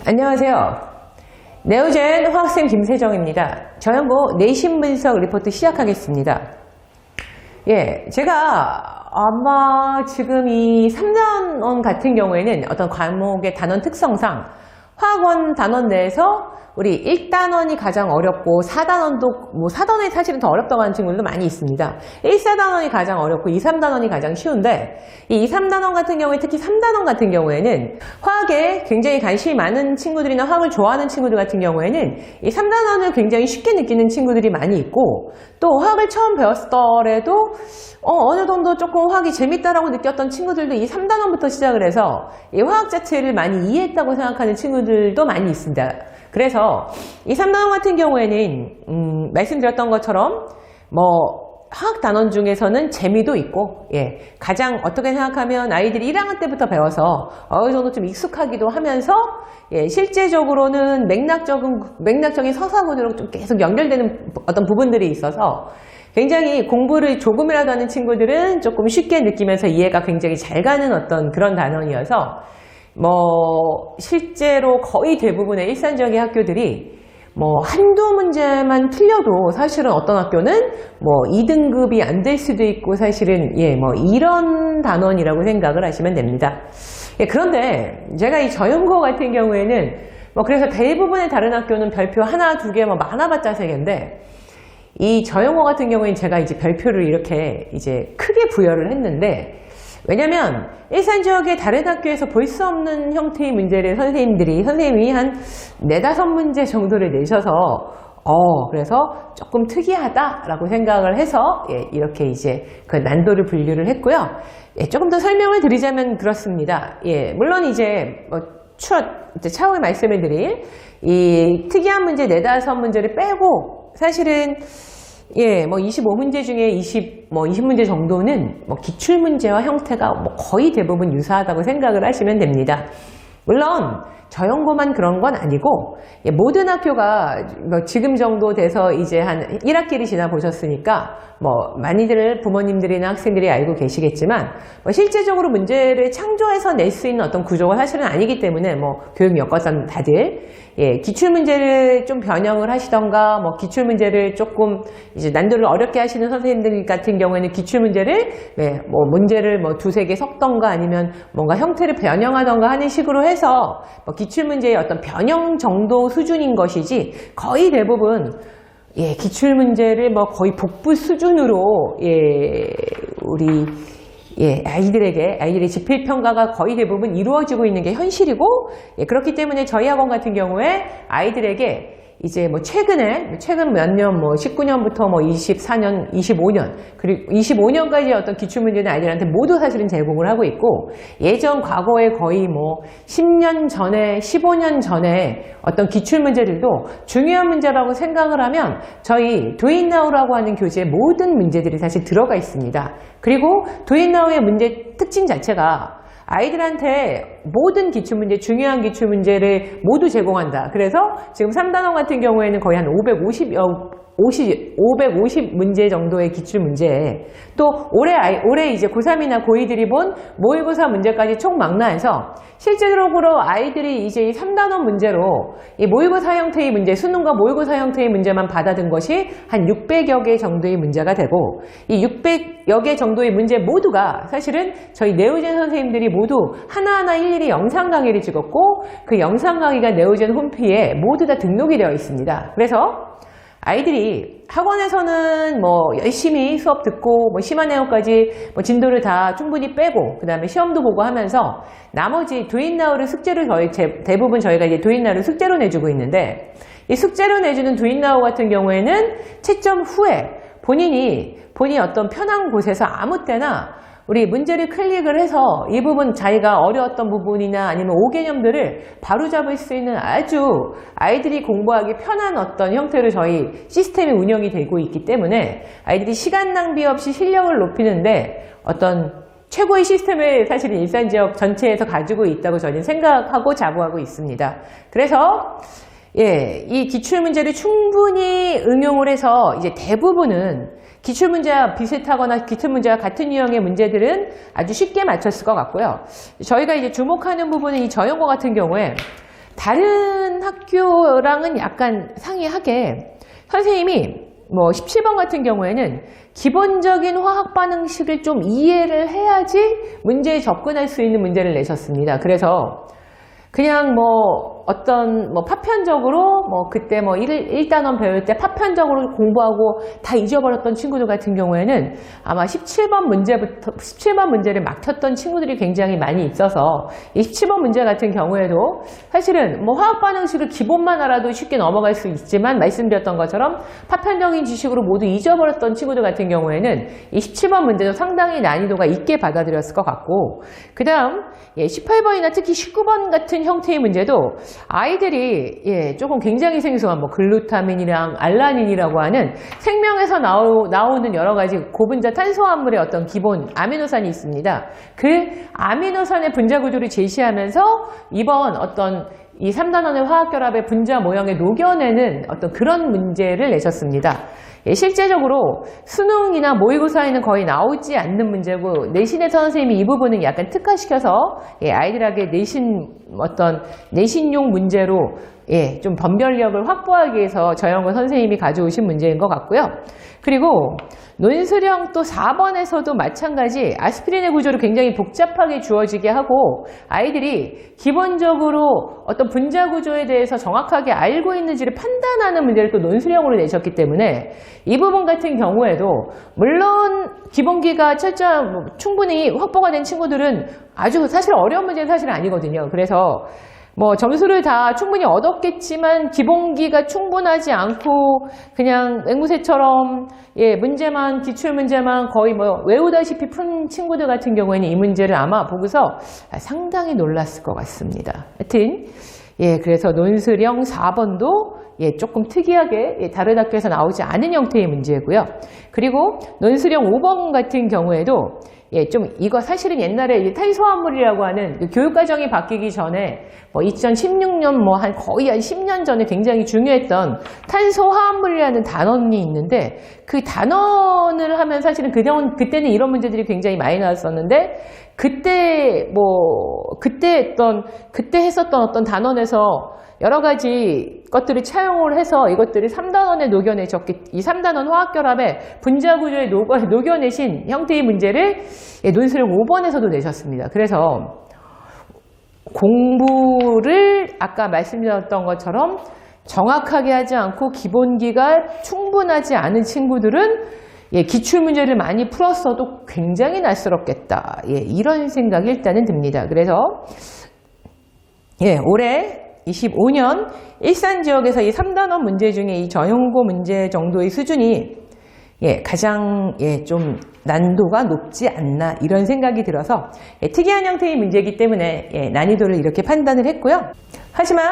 안녕하세요. 네오젠 화학쌤 김세정입니다. 저연고 내신 분석 리포트 시작하겠습니다. 제가 아마 지금 이 3단원 같은 경우에는 어떤 과목의 단원 특성상 화학원 단원 내에서 우리 1단원이 가장 어렵고 4단원도 4단원이 사실은 더 어렵다고 하는 친구들도 많이 있습니다. 1, 4단원이 가장 어렵고 2, 3단원이 가장 쉬운데 이 2, 3단원 같은 경우에 특히 3단원 같은 경우에는 화학에 굉장히 관심이 많은 친구들이나 화학을 좋아하는 친구들 같은 경우에는 이 3단원을 굉장히 쉽게 느끼는 친구들이 많이 있고 또 화학을 처음 배웠더라도 어느 정도 조금 화학이 재밌다라고 느꼈던 친구들도 이 3단원부터 시작을 해서 이 화학 자체를 많이 이해했다고 생각하는 친구들도 많이 있습니다. 그래서 이 3단원 같은 경우에는 말씀드렸던 것처럼 화학 단원 중에서는 재미도 있고 가장 어떻게 생각하면 아이들이 1학년 때부터 배워서 어느 정도 좀 익숙하기도 하면서 실제적으로는 맥락적인 서사구조로 좀 계속 연결되는 어떤 부분들이 있어서 굉장히 공부를 조금이라도 하는 친구들은 조금 쉽게 느끼면서 이해가 굉장히 잘 가는 어떤 그런 단원이어서 실제로 거의 대부분의 일반적인 학교들이 한두 문제만 틀려도 사실은 어떤 학교는 2등급이 안 될 수도 있고 사실은 이런 단원이라고 생각을 하시면 됩니다. 그런데 제가 이 저연고 같은 경우에는 그래서 대부분의 다른 학교는 별표 하나, 두 개 많아봤자 세 개인데 이 저연고 같은 경우에는 제가 이제 별표를 이렇게 이제 크게 부여를 했는데 왜냐면 일산 지역의 다른 학교에서 볼 수 없는 형태의 문제를 선생님이 한 4-5문제 정도를 내셔서 그래서 조금 특이하다라고 생각을 해서 이렇게 이제 그 난도를 분류를 했고요. 조금 더 설명을 드리자면 그렇습니다. 물론 이제 차후에 말씀을 드릴 이 특이한 문제 4-5문제를 빼고 사실은 25문제 중에 20문제 정도는 기출문제와 형태가 거의 대부분 유사하다고 생각을 하시면 됩니다. 물론 저연고만 그런 건 아니고 모든 학교가 지금 정도 돼서 이제 한 1학기를 지나보셨으니까 많이들 부모님들이나 학생들이 알고 계시겠지만 실제적으로 문제를 창조해서 낼 수 있는 어떤 구조가 사실은 아니기 때문에 교육 여건상 다들 기출문제를 좀 변형을 하시던가 기출문제를 조금 이제 난도를 어렵게 하시는 선생님들 같은 경우에는 기출문제를 문제를 2-3개 섞던가 아니면 뭔가 형태를 변형하던가 하는 식으로 해서 기출문제의 어떤 변형 정도 수준인 것이지 거의 대부분 기출문제를 거의 복부 수준으로 우리 아이들의 지필평가가 거의 대부분 이루어지고 있는 게 현실이고 그렇기 때문에 저희 학원 같은 경우에 아이들에게 이제 최근 몇 년 19년부터 24년, 25년 그리고 25년까지 어떤 기출문제는 아이들한테 모두 사실은 제공을 하고 있고 예전 과거에 거의 10년 전에 15년 전에 어떤 기출문제들도 중요한 문제라고 생각을 하면 저희 도잇나우라고 하는 교재에 모든 문제들이 사실 들어가 있습니다. 그리고 도잇나우의 문제 특징 자체가 아이들한테 모든 기출문제, 중요한 기출문제를 모두 제공한다. 그래서 지금 3단원 같은 경우에는 거의 한 550문제 정도의 기출문제 또 올해 이제 고3이나 고2들이 본 모의고사 문제까지 총 망라해서 실제적으로 아이들이 이제 이 3단원 문제로 이 모의고사 형태의 문제, 수능과 모의고사 형태의 문제만 받아든 것이 한 600여 개 정도의 문제가 되고 이 600여 개 정도의 문제 모두가 사실은 저희 네오젠 선생님들이 모두 하나하나 일일이 영상 강의를 찍었고 그 영상 강의가 네오젠 홈피에 모두 다 등록이 되어 있습니다. 그래서 아이들이 학원에서는 열심히 수업 듣고 심화내용까지 진도를 다 충분히 빼고 그 다음에 시험도 보고 하면서 나머지 도잇나우를 숙제를 대부분 저희가 이제 도잇나우를 숙제로 내주고 있는데 이 숙제로 내주는 도잇나우 같은 경우에는 채점 후에 본인이 어떤 편한 곳에서 아무 때나 우리 문제를 클릭을 해서 이 부분 자기가 어려웠던 부분이나 아니면 5개념들을 바로잡을 수 있는 아주 아이들이 공부하기 편한 어떤 형태로 저희 시스템이 운영이 되고 있기 때문에 아이들이 시간 낭비 없이 실력을 높이는데 어떤 최고의 시스템을 사실 일산지역 전체에서 가지고 있다고 저는 생각하고 자부하고 있습니다. 그래서 이 기출문제를 충분히 응용을 해서 이제 대부분은 기출문제와 비슷하거나 기출문제와 같은 유형의 문제들은 아주 쉽게 맞췄을 것 같고요. 저희가 이제 주목하는 부분은 이 저연고 같은 경우에 다른 학교랑은 약간 상이하게 선생님이 뭐 17번 같은 경우에는 기본적인 화학 반응식을 좀 이해를 해야지 문제에 접근할 수 있는 문제를 내셨습니다. 그래서 그냥 뭐 어떤 뭐 파편적으로 뭐 그때 뭐 1단원 배울 때 파편적으로 공부하고 다 잊어버렸던 친구들 같은 경우에는 아마 17번 문제를 막혔던 친구들이 굉장히 많이 있어서 이 17번 문제 같은 경우에도 사실은 뭐 화학 반응식을 기본만 알아도 쉽게 넘어갈 수 있지만 말씀드렸던 것처럼 파편적인 지식으로 모두 잊어버렸던 친구들 같은 경우에는 이 17번 문제도 상당히 난이도가 있게 받아들였을 것 같고, 그 다음 18번이나 특히 19번 같은 형태의 문제도 아이들이 조금 굉장히 생소한 뭐 글루타민이랑 알라닌이라고 하는 생명에서 나오는 여러 가지 고분자 탄수화물의 어떤 기본 아미노산이 있습니다. 그 아미노산의 분자 구조를 제시하면서 이번 어떤 이 3단원의 화학결합의 분자 모형에 녹여내는 어떤 그런 문제를 내셨습니다. 실제적으로 수능이나 모의고사에는 거의 나오지 않는 문제고, 내신에서 선생님이 이 부분은 약간 특화시켜서 아이들에게 내신용 문제로 좀 변별력을 확보하기 위해서 저영권 선생님이 가져오신 문제인 것 같고요. 그리고 논술형 또 4번에서도 마찬가지 아스피린의 구조를 굉장히 복잡하게 주어지게 하고, 아이들이 기본적으로 어떤 분자 구조에 대해서 정확하게 알고 있는지를 판단하는 문제를 또 논술형으로 내셨기 때문에 이 부분 같은 경우에도 물론 기본기가 충분히 확보가 된 친구들은 아주 사실 어려운 문제는 사실 아니거든요. 그래서 뭐 점수를 다 충분히 얻었겠지만 기본기가 충분하지 않고 그냥 앵무새처럼 기출 문제만 거의 뭐 외우다시피 푼 친구들 같은 경우에는 이 문제를 아마 보고서 상당히 놀랐을 것 같습니다. 하여튼 그래서 논술형 4번도 조금 특이하게 다른 학교에서 나오지 않은 형태의 문제고요. 그리고 논술형 5번 같은 경우에도 좀 이거 사실은 옛날에 탄수화물이라고 하는 그 교육과정이 바뀌기 전에 2016년 거의 한 10년 전에 굉장히 중요했던 탄소화합물이라는 단원이 있는데, 그 단원을 하면 사실은 그때는 이런 문제들이 굉장히 많이 나왔었는데, 그때 했었던 어떤 단원에서 여러 가지 것들을 차용을 해서 이것들을 3단원에 녹여내셨기, 이 3단원 화학결합의 분자 구조에 녹여내신 형태의 문제를 논술형 5번에서도 내셨습니다. 그래서 공부를 아까 말씀드렸던 것처럼 정확하게 하지 않고 기본기가 충분하지 않은 친구들은 기출문제를 많이 풀었어도 굉장히 낯설었겠다. 이런 생각이 일단은 듭니다. 그래서 올해 25년 일산지역에서 이 3단원 문제 중에 이 저용고 문제 정도의 수준이 가장 좀 난도가 높지 않나 이런 생각이 들어서 특이한 형태의 문제이기 때문에 난이도를 이렇게 판단을 했고요. 하지만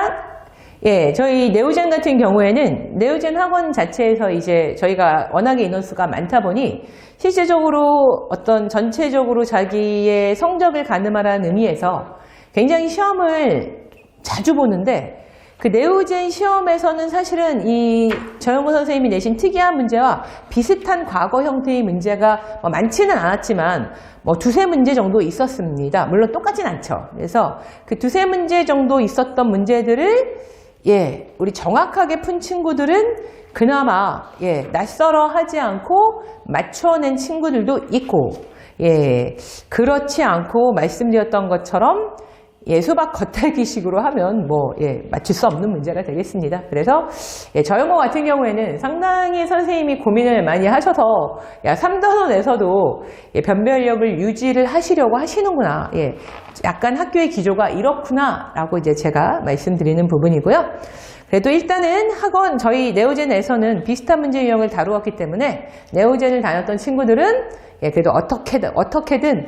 저희 네오젠 같은 경우에는 네오젠 학원 자체에서 이제 저희가 워낙에 인원수가 많다 보니 실제적으로 어떤 전체적으로 자기의 성적을 가늠하라는 의미에서 굉장히 시험을 자주 보는데, 그 네오젠 시험에서는 사실은 이 저영구 선생님이 내신 특이한 문제와 비슷한 과거 형태의 문제가 많지는 않았지만 두세 문제 정도 있었습니다. 물론 똑같진 않죠. 그래서 그 두세 문제 정도 있었던 문제들을 우리 정확하게 푼 친구들은 그나마 낯설어 하지 않고 맞춰낸 친구들도 있고, 그렇지 않고 말씀드렸던 것처럼 수박 겉핥기식으로 하면 맞출 수 없는 문제가 되겠습니다. 그래서 저영고 같은 경우에는 상당히 선생님이 고민을 많이 하셔서 3단원에서도 변별력을 유지를 하시려고 하시는구나, 약간 학교의 기조가 이렇구나 라고 이제 제가 말씀드리는 부분이고요. 그래도 일단은 학원, 저희 네오젠에서는 비슷한 문제 유형을 다루었기 때문에 네오젠을 다녔던 친구들은 그래도 어떻게든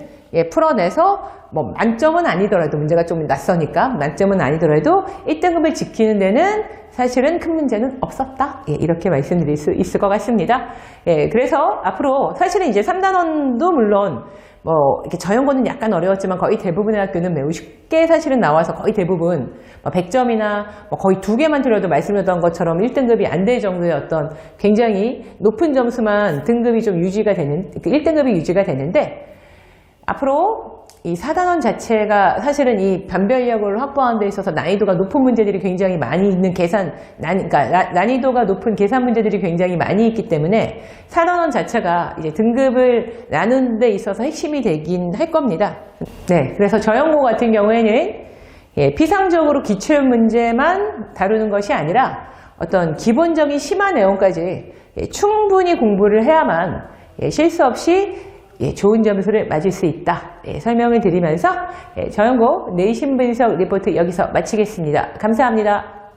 풀어내서 만점은 아니더라도, 문제가 좀 낯서니까 만점은 아니더라도 1등급을 지키는 데는 사실은 큰 문제는 없었다. 이렇게 말씀드릴 수 있을 것 같습니다. 그래서 앞으로 사실은 이제 3단원도 물론 이렇게 저연고는 약간 어려웠지만 거의 대부분의 학교는 매우 쉽게 사실은 나와서 거의 대부분 100점이나 거의 2개만 틀려도 말씀드렸던 것처럼 1등급이 안 될 정도의 어떤 굉장히 높은 점수만 등급이 좀 유지가 되는, 1등급이 유지가 되는데, 앞으로 이 4단원 자체가 사실은 이 변별력을 확보하는 데 있어서 난이도가 높은 문제들이 굉장히 많이 있는 그러니까 난이도가 높은 계산 문제들이 굉장히 많이 있기 때문에 4단원 자체가 이제 등급을 나누는 데 있어서 핵심이 되긴 할 겁니다. 네, 그래서 저형고 같은 경우에는 피상적으로 기출 문제만 다루는 것이 아니라 어떤 기본적인 심화 내용까지 충분히 공부를 해야만 실수 없이 좋은 점수를 맞을 수 있다. 설명을 드리면서 저형고 내신 분석 리포트 여기서 마치겠습니다. 감사합니다.